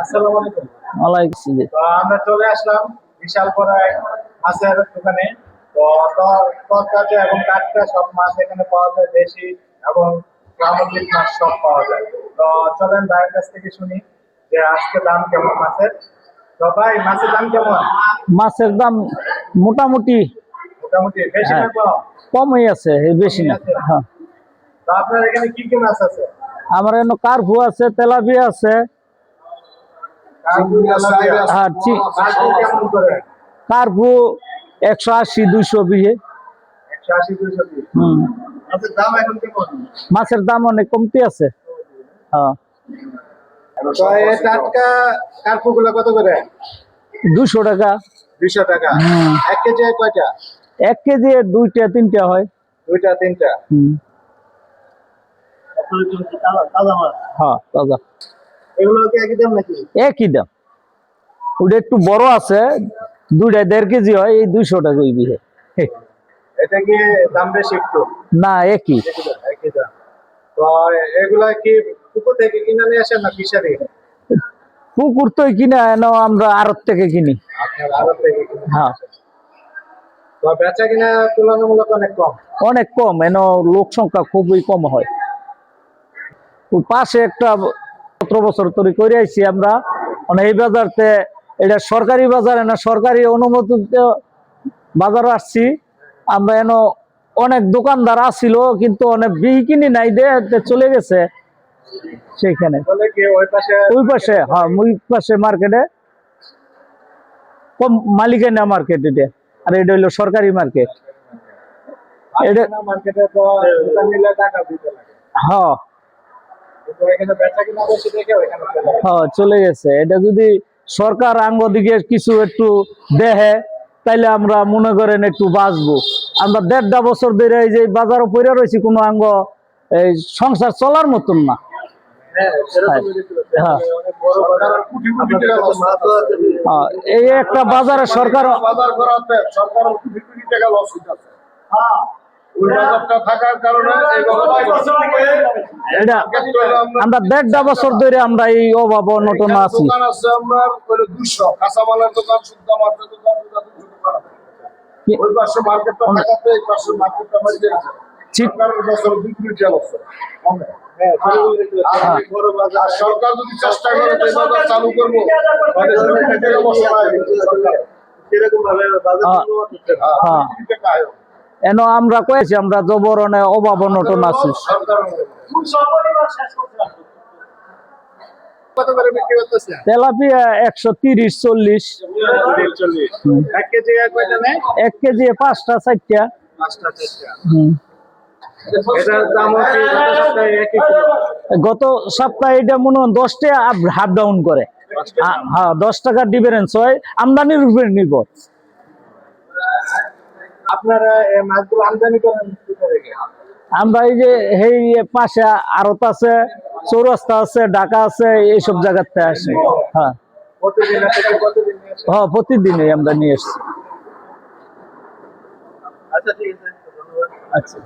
আসসালামু আলাইকুম। ওয়ালাইকুম আসসালাম। তো আমরা চলে আসলাম বিশাল বড় এক মাছের দোকানে। তো তরতাজা এবং টাটকা সব মাছ এখানে পাওয়া যায়, দেশি এবং সামুদ্রিক মাছ সব পাওয়া যায়। তো চলেন ভাইয়ের কাছ থেকে শুনি যে আজকে দাম কেমন মাছের। তো ভাই, মাছের দাম কেমন? মাছের দাম মোটামুটি মোটামুটি বেশি না কম? কমই আছে, বেশি না। হ্যাঁ, তো আপনার এখানে কি কি মাছ আছে? আমার এখানে কার্পু আছে, তেলাপিয়া আছে। আর কেমন করে? কার্পু 180 200 বিঘে। 180 200 পিস। মাছের দাম এখন কেমন? মাছের দাম অনেক কমতি আছে। হ্যাঁ, তো এই টাটকা কার্পু গুলো কত করে? 200 টাকা। 200 টাকা। 1 কেজি কয়টা? 1 কেজি 2টা 3টা হয়। 2টা 3টা। হ্যাঁ, তাজা। এগুলো কি একই দাম নাকি? একই দাম। ওটা একটু বড় আছে, 2টা 1.5 কেজি হয়, এই 200 টাকা ওই বিঘে। এটা কি দাম বেশি একটু? না, একই। একই দাম। তো এগুলা কি পুকুর থেকে কিনে নিয়ে আসেন না ফিশারি? পুকুর তো কিনা এনো, আমরা আড়ত থেকে কিনি। আপনার আড়ত থেকে কিনে নিয়ে হ্যাঁ, আসেন। তো বেচা কিনা তুলনামূলক অনেক কম। অনেক কম, এনো লোক সংখ্যা খুবই কম হয়। ওই পাশে একটা 17 বছর ধরে করে আইছি আমরা। মানে এই বাজারতে, এটা সরকারি বাজার, না সরকারি অনুমোদিত বাজার আসছি আমরা। এনো অনেক দোকানদার আসছিল, কিন্তু অনেক বিক্রি নাই দে চলে গেছে সেইখানে। বলে কি ওই পাশে? ওই পাশে, হ্যাঁ, ওই পাশে মার্কেটে কম মালিকানা মার্কেট এটা। আর এটা হইলো সরকারি মার্কেট। এটা মার্কেটে তো দোকান নিলে টাকা দিতে লাগে। হ্যাঁ, কিন্তু এখানে বেচা কিনা বেশি দেখে ওইখানে চলে যায়। হ্যাঁ, চলে গেছে। এটা যদি সরকার আঙ্গ দিকে কিছু একটু দেখে, তাইলে আমরা মনে করেন একটু বাঁচবো। আমরা 1.5 বছর ধরে এই যে বাজারও পড়ে রয়েছি, কোনো আঙ্গ এই সংসার চলার মতন না। হ্যাঁ, সেরকমই দেখতে হ্যাঁ, অনেক বড় বাজার, কোটি কোটি টাকা লস হচ্ছে। হ্যাঁ, এই একটা বাজারে সরকার বাজার করাতে সরকার কোটি কোটি টাকা লস হচ্ছে। হ্যাঁ, ওই বাজারটা থাকার কারণে এই এটা আমরা 1.5 বছর ধরে আমরা এই অভাব অনটন আছি। দোকান আছে আমরা 200 কাঁচামালের দোকান, শুদ্ধ মাছের দোকান, 200 দোকান আছে। ওই পাশে মার্কেটটা থাকাতে এই পাশে মার্কেটটা মারি গেছে। সরকার বছর 2 কোটি টাকা লস। আর সরকার যদি চেষ্টা করে এই বাজার চালু করবো, তাহলে টাকা বসে এরকম ভাবে বাজার এনো আমরা কয়েছি আমরা জবরনে অভাব অনটন আছি। তেলাপিয়া 130 40। 1 কেজি কয়টা নেয়? 1 কেজি 5টা 4টা। 5টা 4টা। এটার দাম হচ্ছে গত সপ্তাহে এটা মনে হয় 10টা হাফ ডাউন করে। হ্যাঁ, 10 টাকা ডিফারেন্স হয় আমদানির উপর নির্ভর। আপনারা এই মাছগুলো আমদানি করেন কোথা থেকে? আমরা এই যে এই পাশে আড়ত আছে, চৌরাস্তা আছে, ঢাকা আছে, এইসব জায়গাতে আসি। হ্যাঁ, প্রতিদিন থেকে প্রতিদিন নিয়ে আসেন? হ্যাঁ, প্রতিদিনই আমরা নিয়ে এসছি। আচ্ছা, ঠিক আছে, ধন্যবাদ। আচ্ছা।